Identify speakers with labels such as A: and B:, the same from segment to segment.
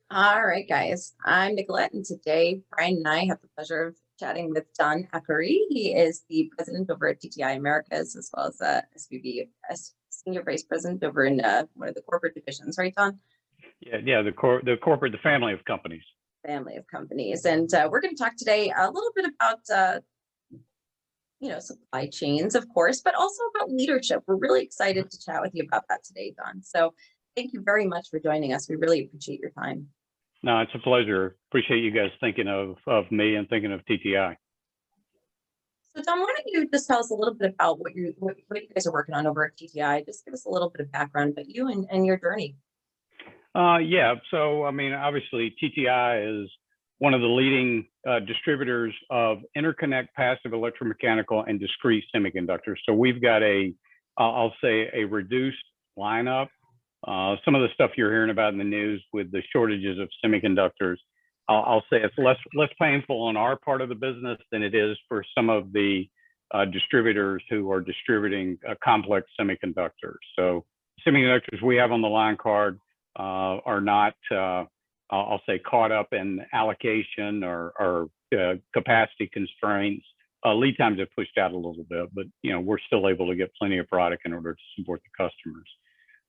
A: All right, guys. I'm Nicolette, and today Brian and I have the pleasure of chatting with Don Akery. He is the president over at TTI Americas, as well as SVP, senior vice president over in one of the corporate divisions, right, Don?
B: Yeah, the corporate, the family of companies.
A: Family of companies. And we're going to talk today a little bit about, supply chains, of course, but also about leadership. We're really excited to chat with you about that today, Don. So thank you very much for joining us. We really appreciate your time.
B: No, it's a pleasure. Appreciate you guys thinking of me and thinking of TTI.
A: So, Tom, why don't you just tell us a little bit about what you guys are working on over at TTI? Just give us a little bit of background about you and your journey.
B: Yeah, so I mean, obviously TTI is one of the leading distributors of interconnect, passive electromechanical, and discrete semiconductors. So we've got I'll say a reduced lineup. Some of the stuff you're hearing about in the news with the shortages of semiconductors, I'll say it's less painful on our part of the business than it is for some of the distributors who are distributing complex semiconductors. So semiconductors we have on the line card are not, I'll say, caught up in allocation or capacity constraints. Lead times have pushed out a little bit, but we're still able to get plenty of product in order to support the customers.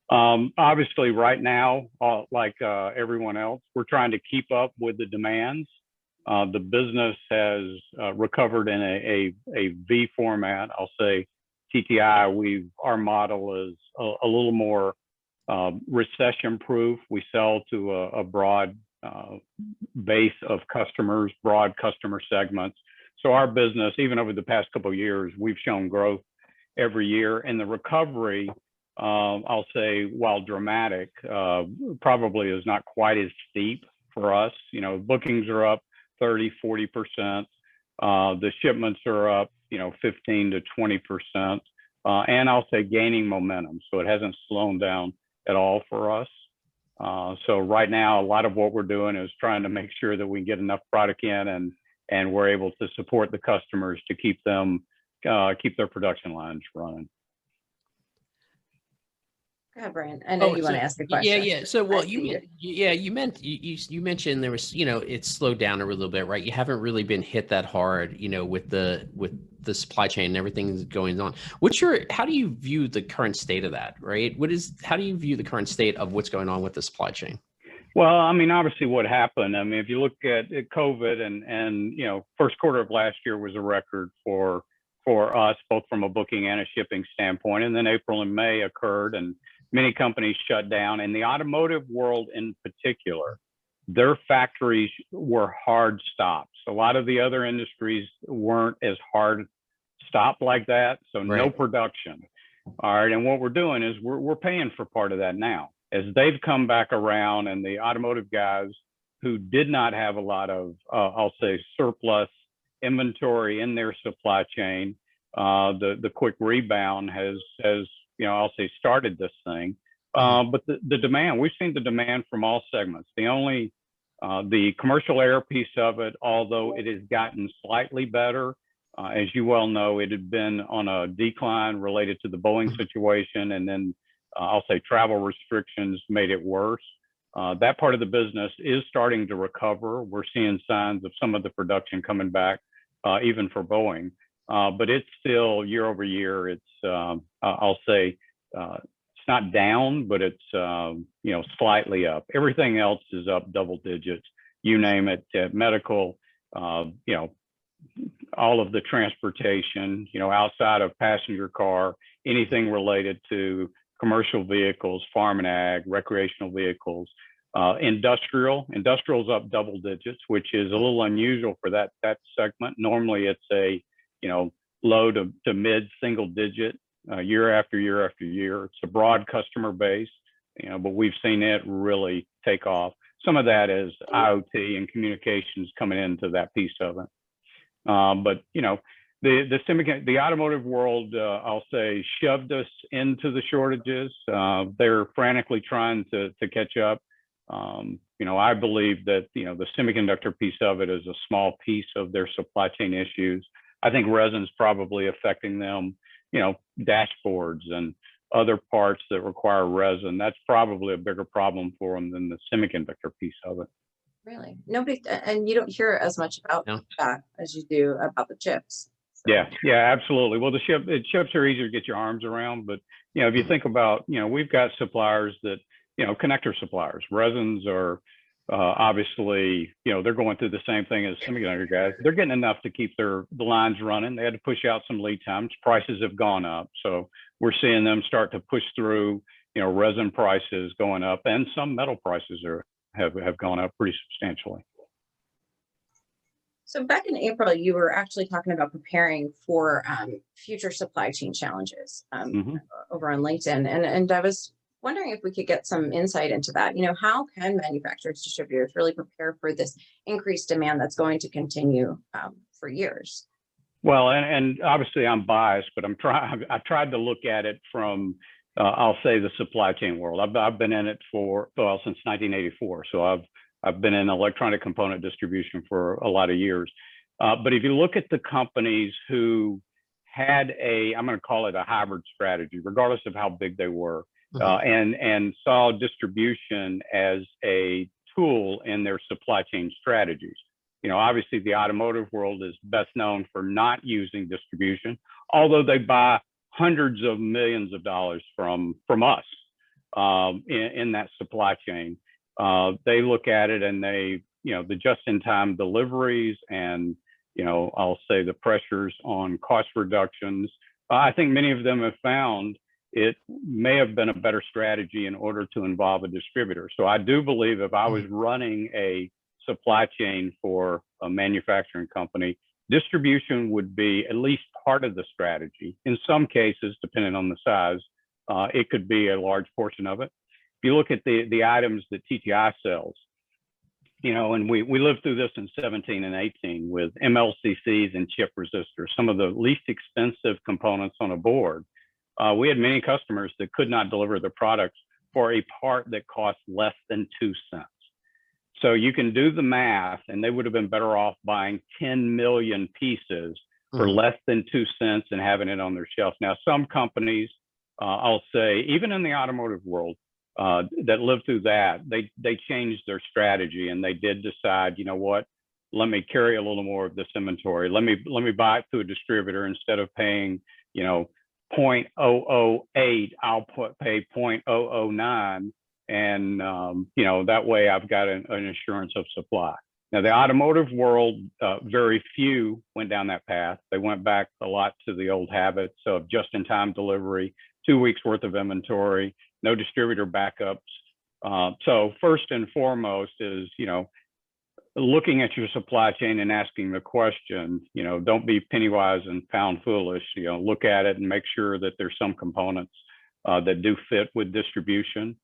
B: Obviously, right now, like everyone else, we're trying to keep up with the demands. The business has recovered in a V format. I'll say TTI, our model is a little more recession proof. We sell to a broad base of customers, broad customer segments. So our business, even over the past couple of years, we've shown growth every year. And the recovery, I'll say, while dramatic, probably is not quite as steep for us. Bookings are up 30–40%. The shipments are up 15 to 20%. And I'll say gaining momentum. So it hasn't slowed down at all for us. So right now, a lot of what we're doing is trying to make sure that we get enough product in and we're able to support the customers to keep their production lines running.
A: Go ahead, Brian. I know you want to ask a question.
C: Yeah. So, well, you mentioned there was, it slowed down a little bit, right? You haven't really been hit that hard, with the supply chain and everything that's going on. How do you view the current state of that, right? How do you view the current state of what's going on with the supply chain?
B: Well, I mean, obviously what happened, I mean, if you look at COVID and first quarter of last year was a record for us, both from a booking and a shipping standpoint. And then April and May occurred and many companies shut down. In the automotive world in particular, their factories were hard stops. A lot of the other industries weren't as hard stopped like that. So right. No production. All right. And what we're doing is we're paying for part of that now. As they've come back around and the automotive guys who did not have a lot of, I'll say, surplus inventory in their supply chain, the quick rebound has I'll say started this thing. But the demand, we've seen the demand from all segments. The commercial air piece of it, although it has gotten slightly better, as you well know, it had been on a decline related to the Boeing situation. And then I'll say travel restrictions made it worse. That part of the business is starting to recover. We're seeing signs of some of the production coming back, even for Boeing. But it's still year over year. It's I'll say it's not down, but it's slightly up. Everything else is up double digits. You name it, medical, all of the transportation, outside of passenger car, anything related to commercial vehicles, farm and ag, recreational vehicles, industrial's up double digits, which is a little unusual for that segment. Normally it's a low to mid single digit year after year after year. It's a broad customer base, but we've seen it really take off. Some of that is IoT and communications coming into that piece of it. But the automotive world, I'll say, shoved us into the shortages. They're frantically trying to catch up. I believe that the semiconductor piece of it is a small piece of their supply chain issues. I think resin's probably affecting them, dashboards and other parts that require resin. That's probably a bigger problem for them than the semiconductor piece of it.
A: Really? Nobody, and you don't hear as much about
C: No.
A: that as you do about the chips. So,
B: Yeah, absolutely. Well, the chips are easier to get your arms around, but if you think about, we've got suppliers that, connector suppliers, resins are obviously, they're going through the same thing as semiconductor guys. They're getting enough to keep the lines running. They had to push out some lead times. Prices have gone up, so we're seeing them start to push through. Resin prices going up, and some metal prices have gone up pretty substantially.
A: So back in April, you were actually talking about preparing for future supply chain challenges over on LinkedIn. And I was wondering if we could get some insight into that. How can manufacturers, distributors really prepare for this increased demand that's going to continue for years?
B: Well, and obviously I'm biased, but I've tried to look at it from, I'll say, the supply chain world. I've been in it since 1984. So I've been in electronic component distribution for a lot of years. But if you look at the companies who had I'm going to call it a hybrid strategy, regardless of how big they were, and saw distribution as a tool in their supply chain strategies. Obviously the automotive world is best known for not using distribution, although they buy hundreds of millions of dollars from us in that supply chain. They look at it and they, the just-in-time deliveries and, I'll say the pressures on cost reductions. I think many of them have found it may have been a better strategy in order to involve a distributor. So I do believe if I was running a supply chain for a manufacturing company, distribution would be at least part of the strategy. In some cases, depending on the size, it could be a large portion of it. If you look at the items that TTI sells, and we lived through this in 17 and 18 with MLCCs and chip resistors, some of the least expensive components on a board. We had many customers that could not deliver the products for a part that cost less than 2 cents. So you can do the math, and they would have been better off buying 10 million pieces for less than 2 cents and having it on their shelf. Now, some companies, I'll say, even in the automotive world, that lived through that, they changed their strategy and they did decide, what, let me carry a little more of this inventory. Let me buy it through a distributor instead of paying, 0.008, I'll pay 0.009. And, that way I've got an assurance of supply. Now, the automotive world, very few went down that path. They went back a lot to the old habits of just-in-time delivery, 2 weeks worth of inventory, no distributor backups. So first and foremost is, looking at your supply chain and asking the question, don't be penny wise and pound foolish. Look at it and make sure that there's some components that do fit with distribution.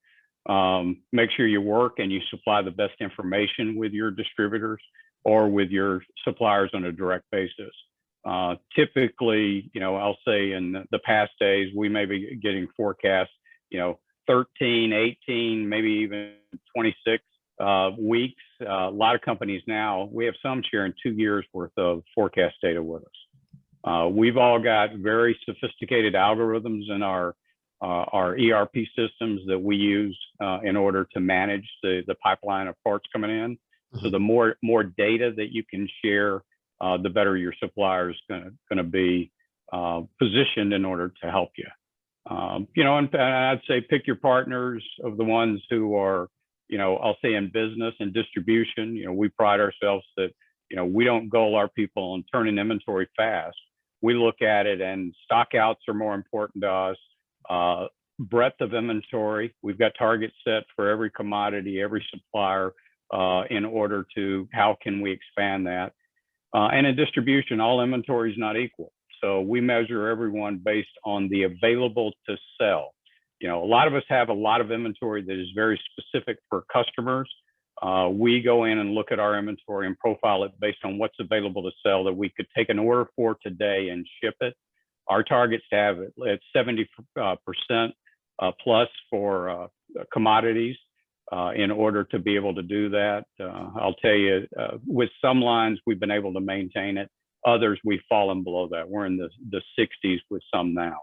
B: Make sure you work and you supply the best information with your distributors or with your suppliers on a direct basis. Typically, I'll say in the past days, we may be getting forecasts, 13, 18, maybe even 26 weeks. A lot of companies now, we have some sharing 2 years worth of forecast data with us. We've all got very sophisticated algorithms in our ERP systems that we use in order to manage the pipeline of parts coming in. So the more data that you can share, the better your supplier is going to be positioned in order to help you. And I'd say pick your partners of the ones who are, I'll say in business and distribution. We pride ourselves that, we don't gull our people on turning inventory fast. We look at it and stock outs are more important to us. Breadth of inventory. We've got targets set for every commodity, every supplier in order to how can we expand that. And in distribution, all inventory is not equal. So we measure everyone based on the available to sell. A lot of us have a lot of inventory that is very specific for customers. We go in and look at our inventory and profile it based on what's available to sell that we could take an order for today and ship it. Our target's to have it at 70% plus for commodities in order to be able to do that. I'll tell you, with some lines, we've been able to maintain it. Others, we've fallen below that. We're in the 60s with some now.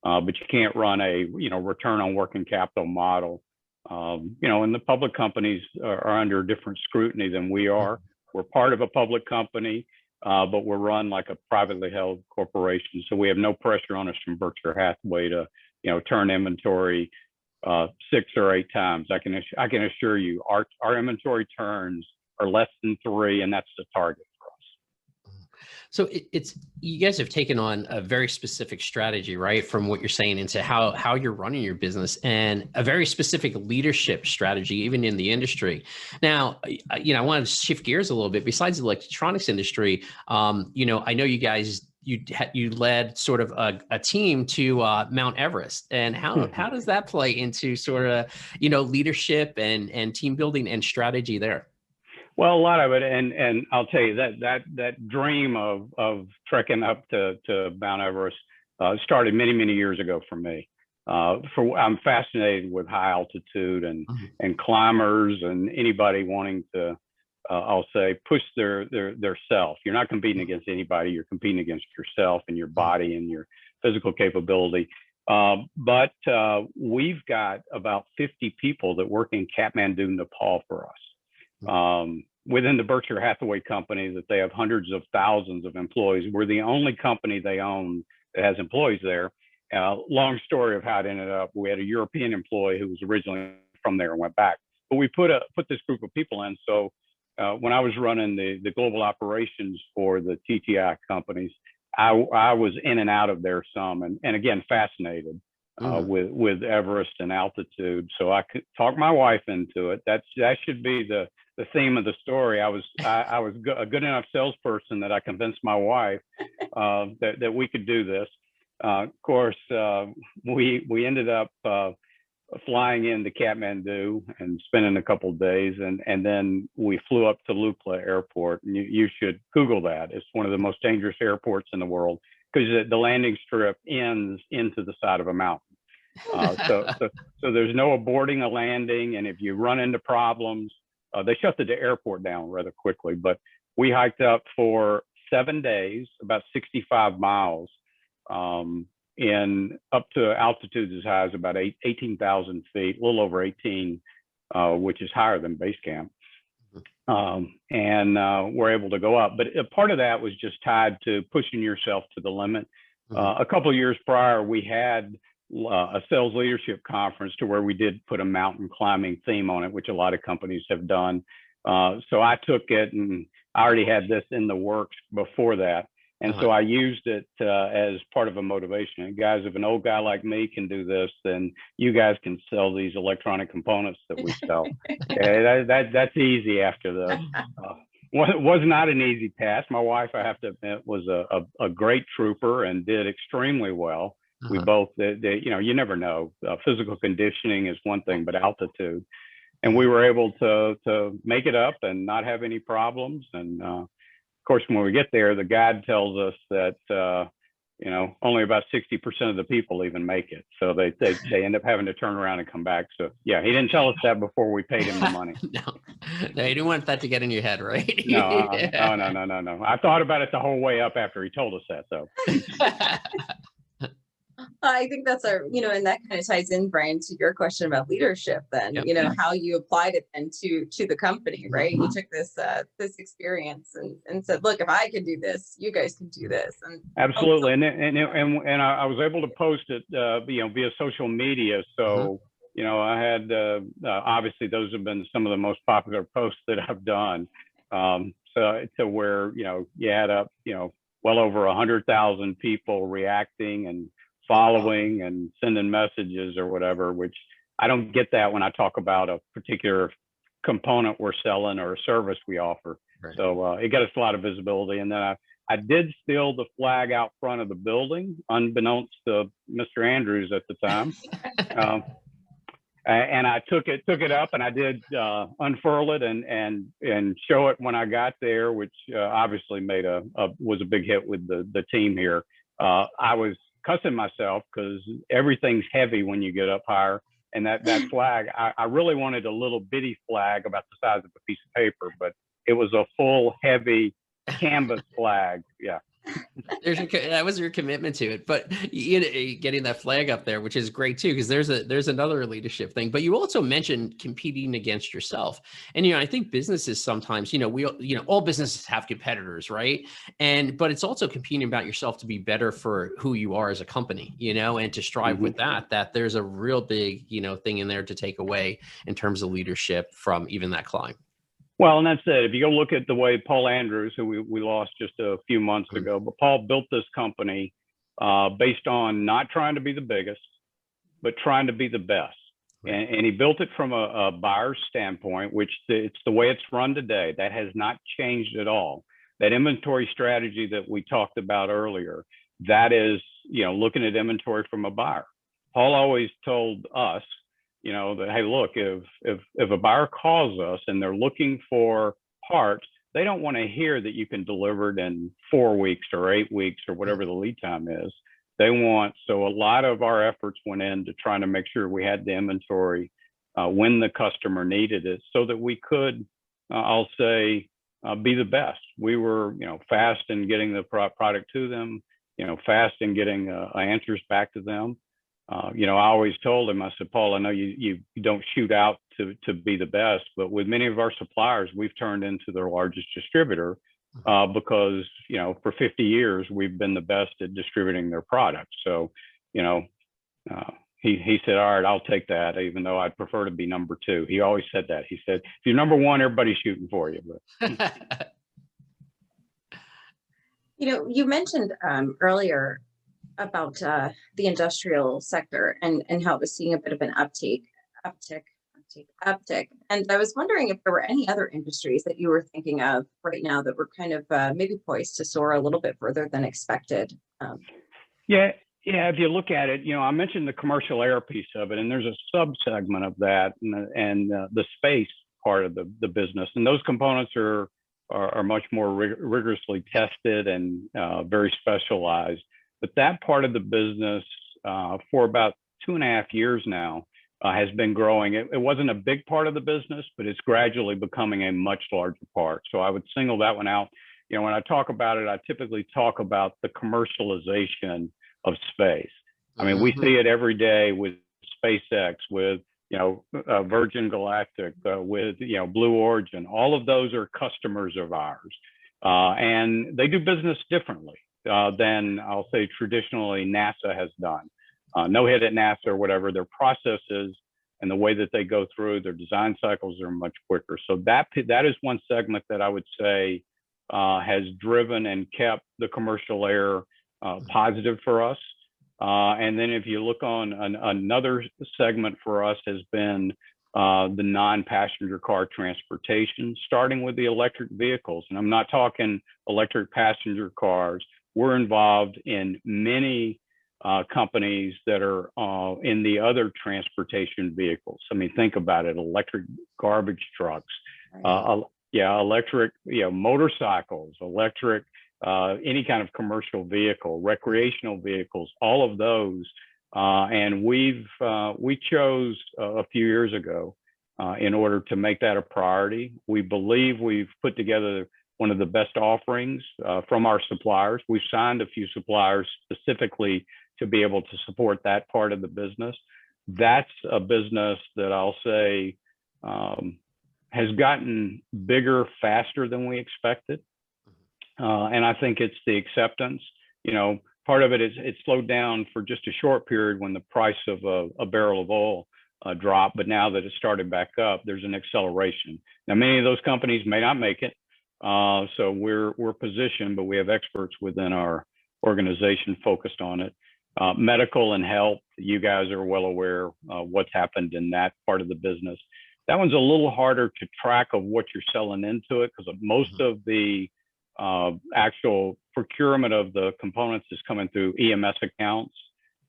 B: but you can't run a, return on working capital model. And the public companies are under different scrutiny than we are. We're part of a public company, but we're run like a privately held corporation. So we have no pressure on us from Berkshire Hathaway to, turn inventory 6 or 8 times. I can assure you, our inventory turns are less than 3, and that's the target for us.
C: So it's you guys have taken on a very specific strategy, right? From what you're saying into how you're running your business, and a very specific leadership strategy, even in the industry. Now, I want to shift gears a little bit. Besides the electronics industry, I know you guys you led sort of a team to Mount Everest, and how does that play into sort of leadership and team building and strategy there?
B: Well, a lot of it, and I'll tell you that dream of trekking up to Mount Everest started many years ago for me. I'm fascinated with high altitude and climbers and anybody wanting to, I'll say, push their self. You're not competing against anybody. You're competing against yourself and your body and your physical capability. But we've got about 50 people that work in Kathmandu, Nepal for us. Within the Berkshire Hathaway company, that they have hundreds of thousands of employees. We're the only company they own that has employees there. Long story of how it ended up. We had a European employee who was originally from there and went back. But we put this group of people in. So when I was running the global operations for the TTI companies, I was in and out of there some, and again, fascinated with Everest and altitude. So I could talk my wife into it. That should be the theme of the story. I was a good enough salesperson that I convinced my wife that we could do this. Of course, we ended up flying into Kathmandu and spending a couple of days, and then we flew up to Lukla Airport. And you should Google that. It's one of the most dangerous airports in the world because the landing strip ends into the side of a mountain. So there's no aborting a landing, and if you run into problems, they shut the airport down rather quickly. But we hiked up for 7 days, about 65 miles, up to altitudes as high as about 18,000 feet, a little over 18, which is higher than base camp. And we're able to go up. But a part of that was just tied to pushing yourself to the limit. A couple of years prior, we had a sales leadership conference to where we did put a mountain climbing theme on it, which a lot of companies have done. So I took it, and I already had this in the works before that. And so I used it as part of a motivation. And guys, if an old guy like me can do this, then you guys can sell these electronic components that we sell. That's easy after this. Was not an easy task. My wife, I have to admit, was a great trooper and did extremely well. We both, you never know. Physical conditioning is one thing, but altitude. And we were able to make it up and not have any problems. And of course, when we get there, the guide tells us that only about 60% of the people even make it. So they end up having to turn around and come back. So yeah, he didn't tell us that before we paid him the money.
C: No, you didn't want that to get in your head, right?
B: No. I thought about it the whole way up after he told us that, though.
A: I think that's and that kind of ties in, Brian, to your question about leadership then, how you applied it then to the company, right? You took this experience and said, look, if I could do this, you guys can do this. And
B: absolutely. And I was able to post it, via social media. So, I had, obviously those have been some of the most popular posts that I've done. So to where, you add up, well over 100,000 people reacting and following and sending messages or whatever, which I don't get that when I talk about a particular component we're selling or a service we offer. Right. So it got us a lot of visibility. And then I did steal the flag out front of the building, unbeknownst to Mr. Andrews at the time. And I took it up, and I did unfurl it and show it when I got there, which obviously was a big hit with the team here. I was cussing myself because everything's heavy when you get up higher, and that flag, I really wanted a little bitty flag about the size of a piece of paper, but it was a full heavy canvas flag. Yeah.
C: That was your commitment to it, but you know, getting that flag up there, which is great too, because there's another leadership thing. But you also mentioned competing against yourself, and I think businesses sometimes, all businesses have competitors, right? But it's also competing about yourself to be better for who you are as a company, and to strive with that. That there's a real big, thing in there to take away in terms of leadership from even that climb.
B: Well, and that's it. If you go look at the way Paul Andrews, who we lost just a few months ago, but Paul built this company based on not trying to be the biggest, but trying to be the best. Right. And he built it from a buyer's standpoint, which it's the way it's run today. That has not changed at all. That inventory strategy that we talked about earlier, that is, looking at inventory from a buyer. Paul always told us, that, hey, look, if a buyer calls us and they're looking for parts, they don't want to hear that you can deliver it in 4 weeks or 8 weeks or whatever the lead time is. So a lot of our efforts went into trying to make sure we had the inventory when the customer needed it, so that we could, I'll say, be the best. We were, fast in getting the product to them, fast in getting answers back to them. I always told him, I said, Paul, I know you don't shoot out to be the best, but with many of our suppliers, we've turned into their largest distributor because, for 50 years, we've been the best at distributing their products. So, he said, all right, I'll take that, even though I'd prefer to be number 2. He always said that. He said, if you're number 1, everybody's shooting for you. But.
A: You mentioned earlier about the industrial sector and how it was seeing a bit of an uptick. And I was wondering if there were any other industries that you were thinking of right now that were kind of maybe poised to soar a little bit further than expected.
B: Yeah. If you look at it, I mentioned the commercial air piece of it, and there's a sub-segment of that, and the space part of the business. And those components are much more rigorously tested and very specialized. But that part of the business for about 2.5 years now has been growing. It wasn't a big part of the business, but it's gradually becoming a much larger part. So I would single that one out. When I talk about it, I typically talk about the commercialization of space. I mean, we see it every day with SpaceX, with Virgin Galactic, with Blue Origin. All of those are customers of ours, and they do business differently than, I'll say, traditionally NASA has done. No hit at NASA or whatever. Their processes and the way that they go through their design cycles are much quicker. So that is one segment that I would say has driven and kept the commercial air positive for us. And then if you look on another segment for us has been the non-passenger car transportation, starting with the electric vehicles. And I'm not talking electric passenger cars. We're involved in many companies that are in the other transportation vehicles. I mean, think about it: electric garbage trucks, electric motorcycles, electric any kind of commercial vehicle, recreational vehicles, all of those. And we chose a few years ago in order to make that a priority. We believe we've put together one of the best offerings from our suppliers. We've signed a few suppliers specifically to be able to support that part of the business. That's a business that I'll say has gotten bigger faster than we expected. And I think it's the acceptance. Part of it is it slowed down for just a short period when the price of a barrel of oil dropped. But now that it started back up, there's an acceleration. Now, many of those companies may not make it. So we're positioned, but we have experts within our organization focused on it. Medical and health, you guys are well aware what's happened in that part of the business. That one's a little harder to track of what you're selling into it, because most of the actual procurement of the components is coming through EMS accounts.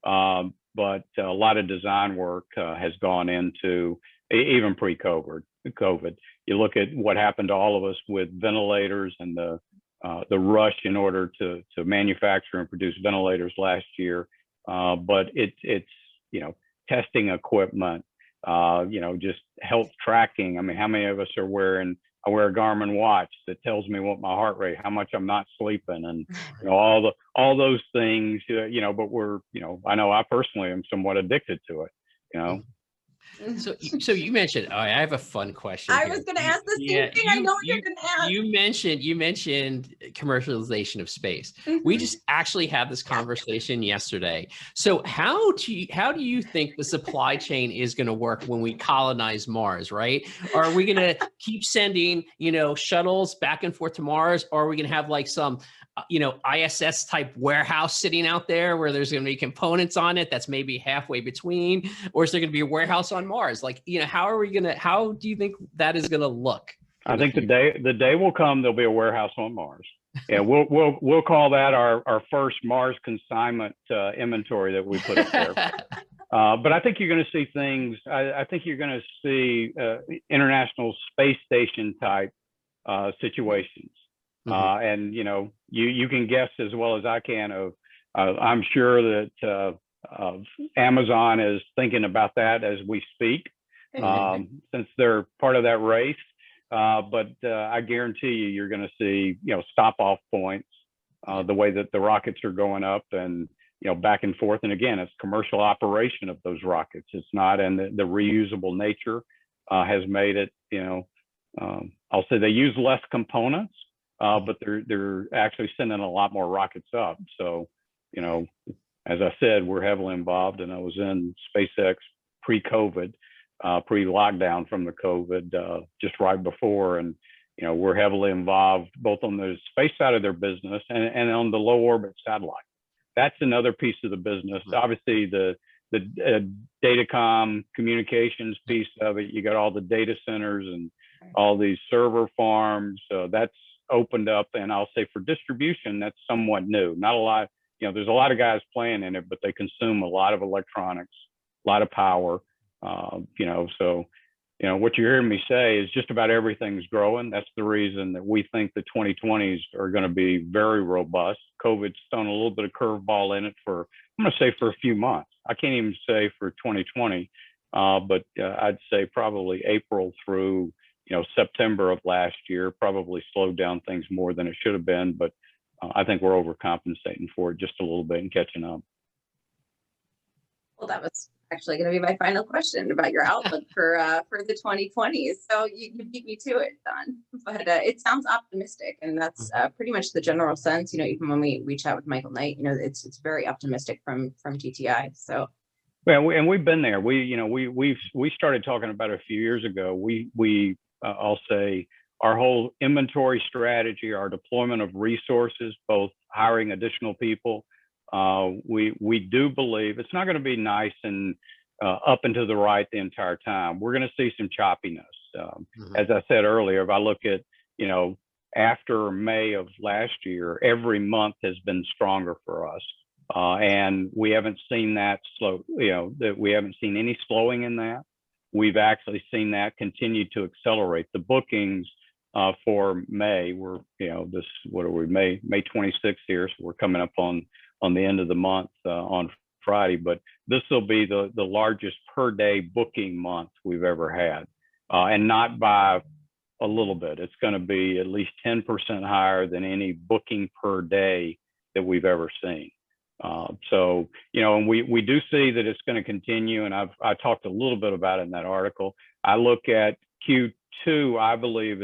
B: But a lot of design work has gone into, even pre-COVID. You look at what happened to all of us with ventilators and the rush in order to manufacture and produce ventilators last year. But it's testing equipment, just health tracking. I mean, how many of us are wearing I wear a Garmin watch that tells me what my heart rate, how much I'm not sleeping, and all those things. But I know I personally am somewhat addicted to it. You know.
C: So you mentioned, I have a fun question
A: I
C: here.
A: was going to ask the same thing. I know you're going to ask.
C: You mentioned commercialization of space.
A: Mm-hmm.
C: We just actually had this conversation yesterday. So how do you think the supply chain is going to work when we colonize Mars, right? Are we going to keep sending, shuttles back and forth to Mars, or are we going to have like some ISS type warehouse sitting out there where there's going to be components on it that's maybe halfway between, or is there going to be a warehouse on Mars? Like, how do you think that is going to look?
B: I think the day will come, there'll be a warehouse on Mars. Yeah, we'll call that our first Mars consignment inventory that we put up there. But I think you're going to see things. I think you're going to see International Space Station type situations. Mm-hmm. And you can guess as well as I can of I'm sure that Amazon is thinking about that as we speak, since they're part of that race. But I guarantee you're going to see stop off points, the way that the rockets are going up and back and forth. And again, it's commercial operation of those rockets. It's not, and the reusable nature has made it. I'll say they use less components. But they're actually sending a lot more rockets up. So, as I said, we're heavily involved, and I was in SpaceX pre-COVID, pre-lockdown from the COVID, just right before, and we're heavily involved both on the space side of their business and on the low orbit satellite. That's another piece of the business. Obviously, the datacom communications piece of it. You got all the data centers and all these server farms. That's opened up, and I'll say for distribution, that's somewhat new. Not a lot, there's a lot of guys playing in it, but they consume a lot of electronics, a lot of power, so, what you're hearing me say is just about everything's growing. That's the reason that we think the 2020s are going to be very robust. COVID's thrown a little bit of curveball in it I'm going to say for a few months. I can't even say for 2020, but I'd say probably April through September of last year probably slowed down things more than it should have been, but I think we're overcompensating for it just a little bit and catching up.
A: Well, that was actually going to be my final question about your outlook for the 2020s. So you beat me to it, Don. But it sounds optimistic, and that's pretty much the general sense. Even when we chat with Michael Knight, it's very optimistic from TTI. So.
B: Well, and we've been there. We started talking about it a few years ago. I'll say our whole inventory strategy, our deployment of resources, both hiring additional people. We do believe it's not going to be nice and up and to the right the entire time. We're going to see some choppiness. As I said earlier, if I look at, after May of last year, every month has been stronger for us. And we haven't seen that slow, that we haven't seen any slowing in that. We've actually seen that continue to accelerate. The bookings for May were, May 26th here, so we're coming up on the end of the month on Friday, but this will be the largest per day booking month we've ever had, and not by a little bit. It's going to be at least 10% higher than any booking per day that we've ever seen. So, and we do see that it's going to continue. And I talked a little bit about it in that article. I look at Q2, I believe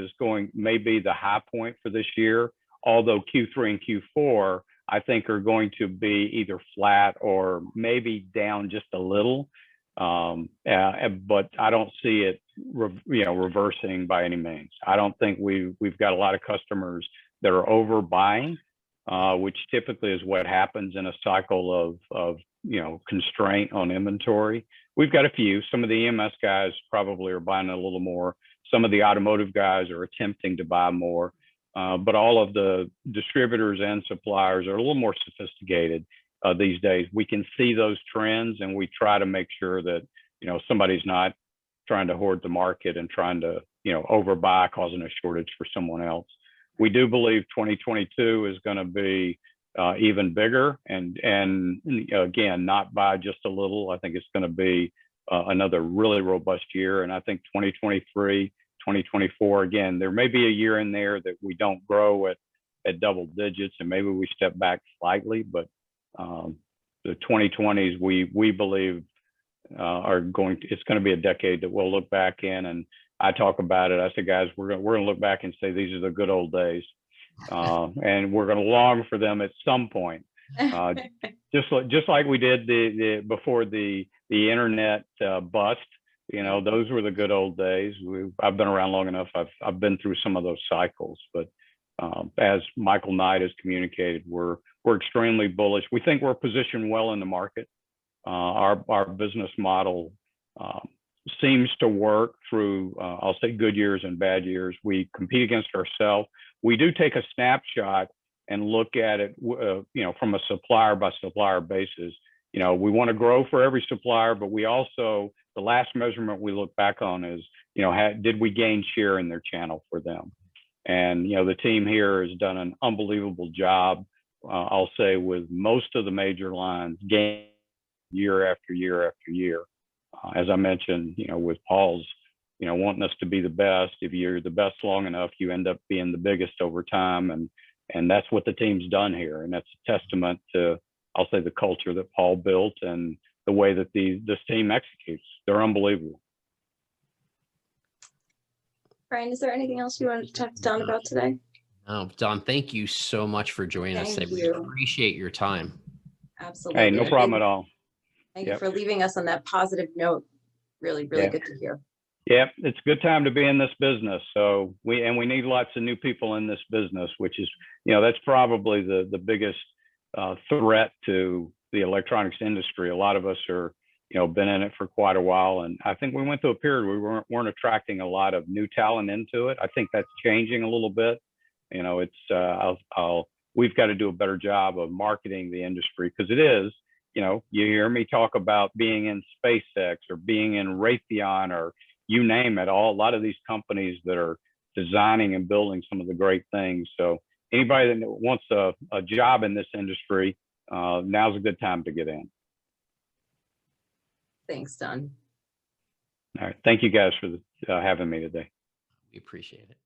B: may be the high point for this year, although Q3 and Q4, I think are going to be either flat or maybe down just a little. But I don't see it, reversing by any means. I don't think we've got a lot of customers that are overbuying, which typically is what happens in a cycle of constraint on inventory. We've got a few. Some of the EMS guys probably are buying a little more. Some of the automotive guys are attempting to buy more. But all of the distributors and suppliers are a little more sophisticated these days. We can see those trends, and we try to make sure that somebody's not trying to hoard the market and trying to overbuy, causing a shortage for someone else. We do believe 2022 is going to be even bigger, and again, not by just a little. I think it's going to be another really robust year, and I think 2023, 2024. Again, there may be a year in there that we don't grow at double digits, and maybe we step back slightly, but the 2020s, we believe it's going to be a decade that we'll look back in. And I talk about it. I say, guys, we're going to look back and say, these are the good old days. And we're going to long for them at some point. Just like we did before the internet bust, those were the good old days. I've been around long enough. I've been through some of those cycles, but as Michael Knight has communicated, we're extremely bullish. We think we're positioned well in the market. Our business model seems to work through, I'll say, good years and bad years. We compete against ourselves. We do take a snapshot and look at it, from a supplier by supplier basis. We want to grow for every supplier, but we also, the last measurement we look back on is, did we gain share in their channel for them? And, the team here has done an unbelievable job, I'll say, with most of the major lines, gain year after year after year. As I mentioned, with Paul's, wanting us to be the best. If you're the best long enough, you end up being the biggest over time. And that's what the team's done here. And that's a testament to, I'll say, the culture that Paul built and the way that this team executes. They're unbelievable.
A: Brian, is there anything else you want to talk to Don about today?
C: No, Don, thank you so much for joining us today. We appreciate your time.
A: Absolutely.
B: Hey, no problem at all.
A: Thank you for leaving us on that positive note. Really, really good to hear.
B: Yeah, it's a good time to be in this business. So we need lots of new people in this business, which is, that's probably the biggest threat to the electronics industry. A lot of us are, been in it for quite a while. And I think we went through a period where we weren't attracting a lot of new talent into it. I think that's changing a little bit. We've got to do a better job of marketing the industry, because it is, you hear me talk about being in SpaceX or being in Raytheon or you name it, a lot of these companies that are designing and building some of the great things. So anybody that wants a job in this industry, now's a good time to get in.
A: Thanks, Don.
B: All right. Thank you guys for having me today.
C: We appreciate it.